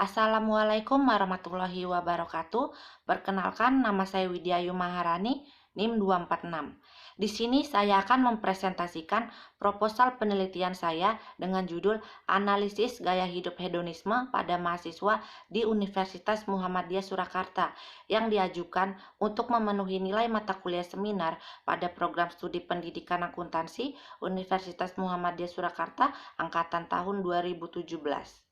Assalamualaikum warahmatullahi wabarakatuh. Perkenalkan, nama saya Widya Maharani, NIM 246. Di sini saya akan mempresentasikan proposal penelitian saya dengan judul Analisis Gaya Hidup Hedonisme pada Mahasiswa di Universitas Muhammadiyah Surakarta yang diajukan untuk memenuhi nilai mata kuliah seminar pada program studi pendidikan akuntansi Universitas Muhammadiyah Surakarta angkatan tahun 2017.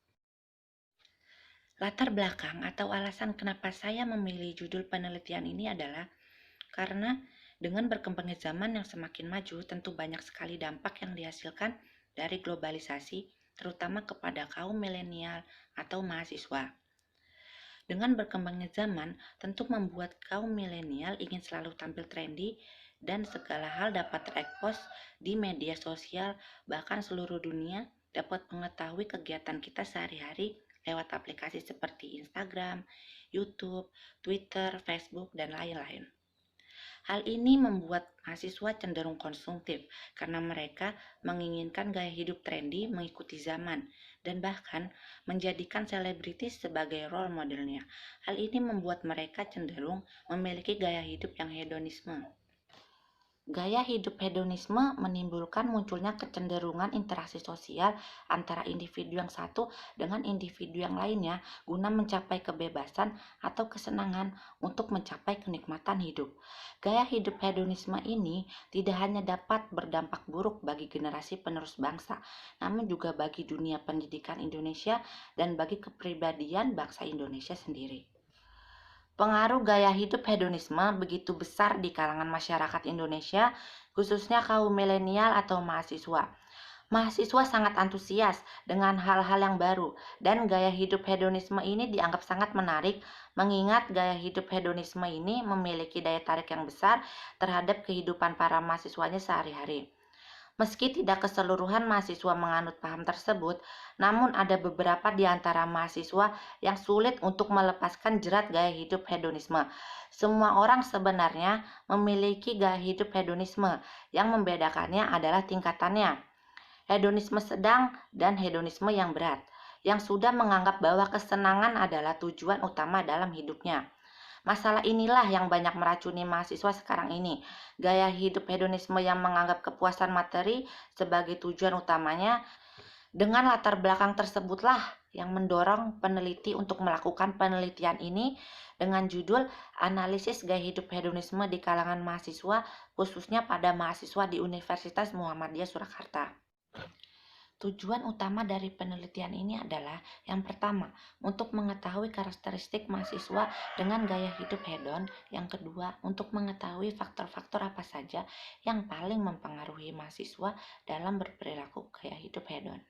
Latar belakang atau alasan kenapa saya memilih judul penelitian ini adalah karena dengan berkembangnya zaman yang semakin maju, tentu banyak sekali dampak yang dihasilkan dari globalisasi, terutama kepada kaum milenial atau mahasiswa. Dengan berkembangnya zaman, tentu membuat kaum milenial ingin selalu tampil trendy dan segala hal dapat terekspos di media sosial, bahkan seluruh dunia dapat mengetahui kegiatan kita sehari-hari lewat aplikasi seperti Instagram, YouTube, Twitter, Facebook, dan lain-lain. Hal ini membuat mahasiswa cenderung konsumtif karena mereka menginginkan gaya hidup trendy mengikuti zaman dan bahkan menjadikan selebritis sebagai role modelnya. Hal ini membuat mereka cenderung memiliki gaya hidup yang hedonisme. Gaya hidup hedonisme menimbulkan munculnya kecenderungan interaksi sosial antara individu yang satu dengan individu yang lainnya guna mencapai kebebasan atau kesenangan untuk mencapai kenikmatan hidup. Gaya hidup hedonisme ini tidak hanya dapat berdampak buruk bagi generasi penerus bangsa, namun juga bagi dunia pendidikan Indonesia dan bagi kepribadian bangsa Indonesia sendiri. Pengaruh gaya hidup hedonisme begitu besar di kalangan masyarakat Indonesia, khususnya kaum milenial atau mahasiswa. Mahasiswa sangat antusias dengan hal-hal yang baru, dan gaya hidup hedonisme ini dianggap sangat menarik, mengingat gaya hidup hedonisme ini memiliki daya tarik yang besar terhadap kehidupan para mahasiswanya sehari-hari. Meski tidak keseluruhan mahasiswa menganut paham tersebut, namun ada beberapa di antara mahasiswa yang sulit untuk melepaskan jerat gaya hidup hedonisme. Semua orang sebenarnya memiliki gaya hidup hedonisme, yang membedakannya adalah tingkatannya. Hedonisme sedang dan hedonisme yang berat, yang sudah menganggap bahwa kesenangan adalah tujuan utama dalam hidupnya. Masalah inilah yang banyak meracuni mahasiswa sekarang ini. Gaya hidup hedonisme yang menganggap kepuasan materi sebagai tujuan utamanya. Dengan latar belakang tersebutlah yang mendorong peneliti untuk melakukan penelitian ini dengan judul Analisis Gaya Hidup Hedonisme di kalangan mahasiswa, khususnya pada mahasiswa di Universitas Muhammadiyah Surakarta. Tujuan utama dari penelitian ini adalah yang pertama, untuk mengetahui karakteristik mahasiswa dengan gaya hidup hedon. Yang kedua, untuk mengetahui faktor-faktor apa saja yang paling mempengaruhi mahasiswa dalam berperilaku gaya hidup hedon.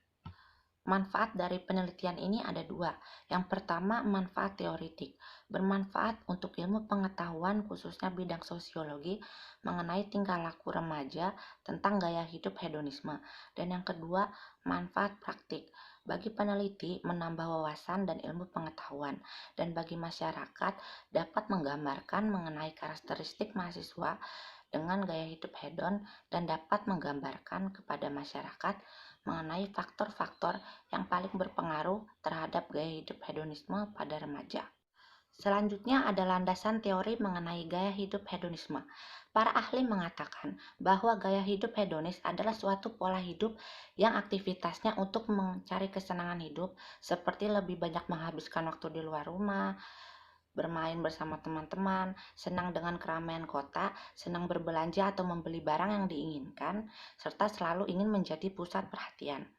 Manfaat dari penelitian ini ada dua. Yang pertama, manfaat teoritik. Bermanfaat untuk ilmu pengetahuan khususnya bidang sosiologi mengenai tingkah laku remaja tentang gaya hidup hedonisme. Dan yang kedua, manfaat praktik. Bagi peneliti menambah wawasan dan ilmu pengetahuan, dan bagi masyarakat dapat menggambarkan mengenai karakteristik mahasiswa dengan gaya hidup hedon dan dapat menggambarkan kepada masyarakat mengenai faktor-faktor yang paling berpengaruh terhadap gaya hidup hedonisme pada remaja. Selanjutnya ada landasan teori mengenai gaya hidup hedonisme. Para ahli mengatakan bahwa gaya hidup hedonis adalah suatu pola hidup yang aktivitasnya untuk mencari kesenangan hidup, seperti lebih banyak menghabiskan waktu di luar rumah, bermain bersama teman-teman, senang dengan keramaian kota, senang berbelanja atau membeli barang yang diinginkan, serta selalu ingin menjadi pusat perhatian.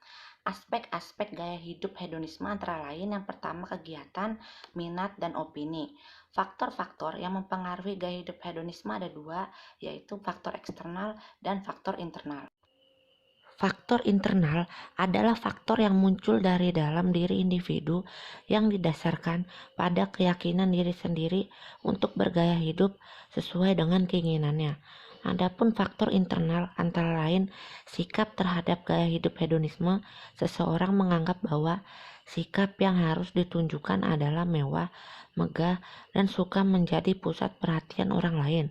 Aspek-aspek gaya hidup hedonisme antara lain yang pertama kegiatan, minat, dan opini. Faktor-faktor yang mempengaruhi gaya hidup hedonisme ada dua, yaitu faktor eksternal dan faktor internal. Faktor internal adalah faktor yang muncul dari dalam diri individu yang didasarkan pada keyakinan diri sendiri untuk bergaya hidup sesuai dengan keinginannya. Adapun faktor internal antara lain sikap terhadap gaya hidup hedonisme. Seseorang menganggap bahwa sikap yang harus ditunjukkan adalah mewah, megah, dan suka menjadi pusat perhatian orang lain.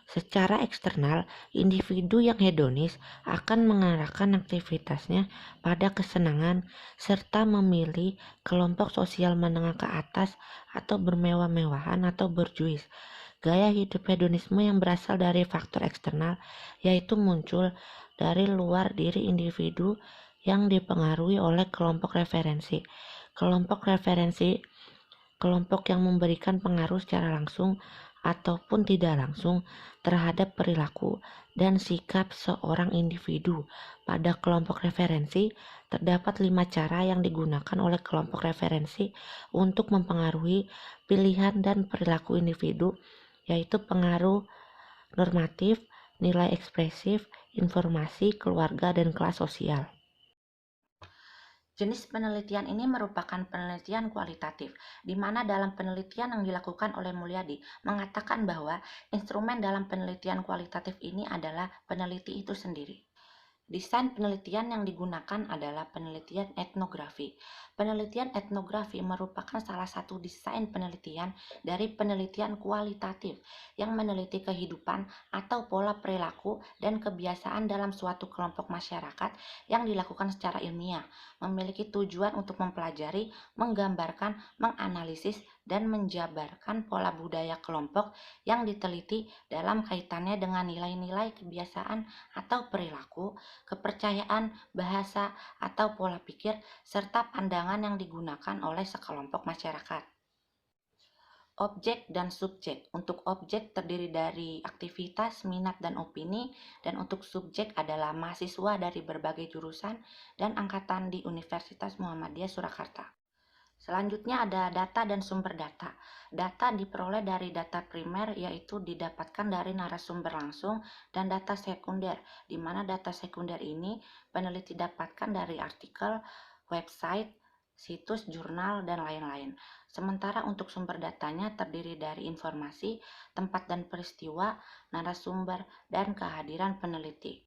Secara eksternal, individu yang hedonis akan mengarahkan aktivitasnya pada kesenangan serta memilih kelompok sosial menengah ke atas atau bermewah-mewahan atau berjuis. Gaya hidup hedonisme yang berasal dari faktor eksternal yaitu muncul dari luar diri individu yang dipengaruhi oleh kelompok referensi. Kelompok referensi kelompok yang memberikan pengaruh secara langsung ataupun tidak langsung terhadap perilaku dan sikap seorang individu. Pada kelompok referensi, terdapat 5 cara yang digunakan oleh kelompok referensi untuk mempengaruhi pilihan dan perilaku individu, yaitu pengaruh normatif, nilai ekspresif, informasi, keluarga, dan kelas sosial. Jenis penelitian ini merupakan penelitian kualitatif, di mana dalam penelitian yang dilakukan oleh Mulyadi mengatakan bahwa instrumen dalam penelitian kualitatif ini adalah peneliti itu sendiri. Desain penelitian yang digunakan adalah penelitian etnografi. Penelitian etnografi merupakan salah satu desain penelitian dari penelitian kualitatif yang meneliti kehidupan atau pola perilaku dan kebiasaan dalam suatu kelompok masyarakat yang dilakukan secara ilmiah, memiliki tujuan untuk mempelajari, menggambarkan, menganalisis, dan menjabarkan pola budaya kelompok yang diteliti dalam kaitannya dengan nilai-nilai kebiasaan atau perilaku, kepercayaan, bahasa, atau pola pikir, serta pandangan yang digunakan oleh sekelompok masyarakat. Objek dan subjek. Untuk objek terdiri dari aktivitas, minat, dan opini, dan untuk subjek adalah mahasiswa dari berbagai jurusan dan angkatan di Universitas Muhammadiyah Surakarta. Selanjutnya ada data dan sumber data. Data diperoleh dari data primer, yaitu didapatkan dari narasumber langsung, dan data sekunder, di mana data sekunder ini peneliti dapatkan dari artikel, website, situs, jurnal, dan lain-lain. Sementara untuk sumber datanya terdiri dari informasi, tempat dan peristiwa, narasumber, dan kehadiran peneliti.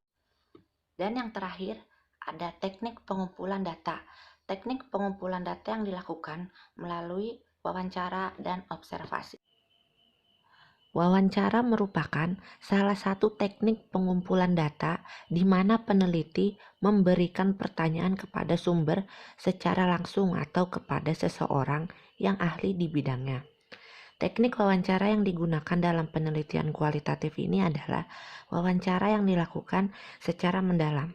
Dan yang terakhir, ada teknik pengumpulan data. Teknik pengumpulan data yang dilakukan melalui wawancara dan observasi. Wawancara merupakan salah satu teknik pengumpulan data di mana peneliti memberikan pertanyaan kepada sumber secara langsung atau kepada seseorang yang ahli di bidangnya. Teknik wawancara yang digunakan dalam penelitian kualitatif ini adalah wawancara yang dilakukan secara mendalam.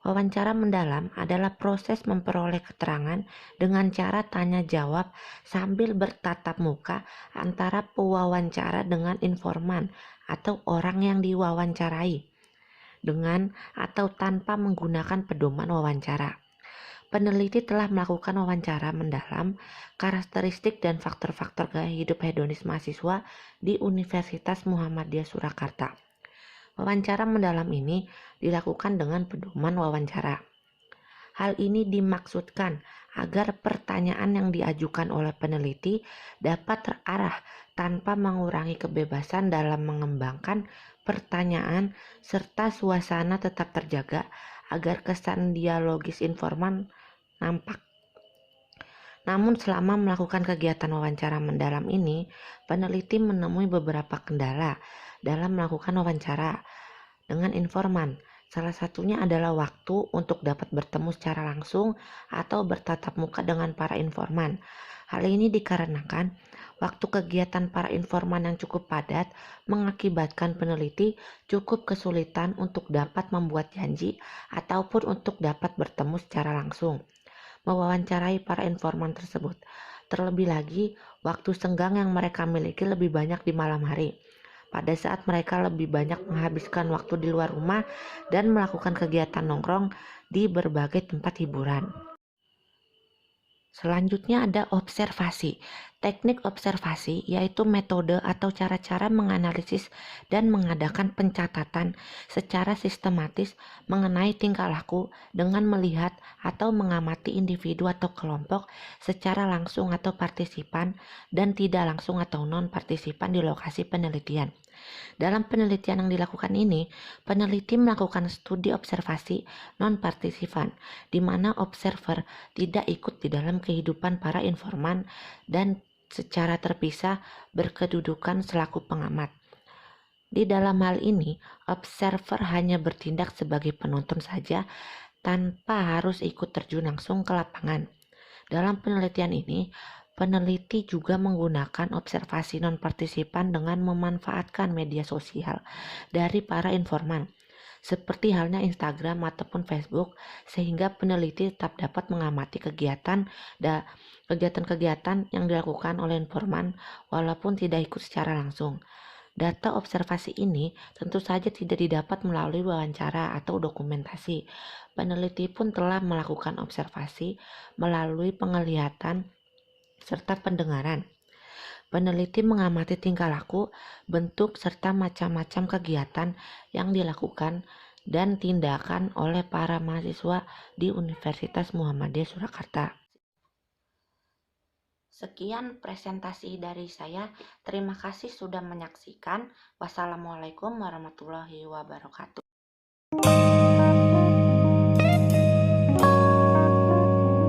Wawancara mendalam adalah proses memperoleh keterangan dengan cara tanya jawab sambil bertatap muka antara pewawancara dengan informan atau orang yang diwawancarai, dengan atau tanpa menggunakan pedoman wawancara. Peneliti telah melakukan wawancara mendalam, karakteristik dan faktor-faktor gaya hidup hedonis mahasiswa di Universitas Muhammadiyah Surakarta. Wawancara mendalam ini dilakukan dengan pedoman wawancara. Hal ini dimaksudkan agar pertanyaan yang diajukan oleh peneliti dapat terarah tanpa mengurangi kebebasan dalam mengembangkan pertanyaan serta suasana tetap terjaga agar kesan dialogis informan nampak. Namun selama melakukan kegiatan wawancara mendalam ini, peneliti menemui beberapa kendala dalam melakukan wawancara dengan informan. Salah satunya adalah waktu untuk dapat bertemu secara langsung atau bertatap muka dengan para informan. Hal ini dikarenakan waktu kegiatan para informan yang cukup padat mengakibatkan peneliti cukup kesulitan untuk dapat membuat janji ataupun untuk dapat bertemu secara langsung mewawancarai para informan tersebut. Terlebih lagi, waktu senggang yang mereka miliki lebih banyak di malam hari, pada saat mereka lebih banyak menghabiskan waktu di luar rumah dan melakukan kegiatan nongkrong di berbagai tempat hiburan. Selanjutnya ada observasi. Teknik observasi yaitu metode atau cara-cara menganalisis dan mengadakan pencatatan secara sistematis mengenai tingkah laku dengan melihat atau mengamati individu atau kelompok secara langsung atau partisipan dan tidak langsung atau non-partisipan di lokasi penelitian. Dalam penelitian yang dilakukan ini, peneliti melakukan studi observasi non-partisipan, di mana observer tidak ikut di dalam kehidupan para informan dan secara terpisah berkedudukan selaku pengamat. Di dalam hal ini, observer hanya bertindak sebagai penonton saja tanpa harus ikut terjun langsung ke lapangan. Dalam penelitian ini, peneliti juga menggunakan observasi non-partisipan dengan memanfaatkan media sosial dari para informan, seperti halnya Instagram ataupun Facebook, sehingga peneliti tetap dapat mengamati kegiatan-kegiatan yang dilakukan oleh informan walaupun tidak ikut secara langsung. Data observasi ini tentu saja tidak didapat melalui wawancara atau dokumentasi. Peneliti pun telah melakukan observasi melalui penglihatan serta pendengaran. Peneliti mengamati tingkah laku, bentuk, serta macam-macam kegiatan yang dilakukan dan tindakan oleh para mahasiswa di Universitas Muhammadiyah Surakarta. Sekian presentasi dari saya. Terima kasih sudah menyaksikan. Wassalamualaikum warahmatullahi wabarakatuh.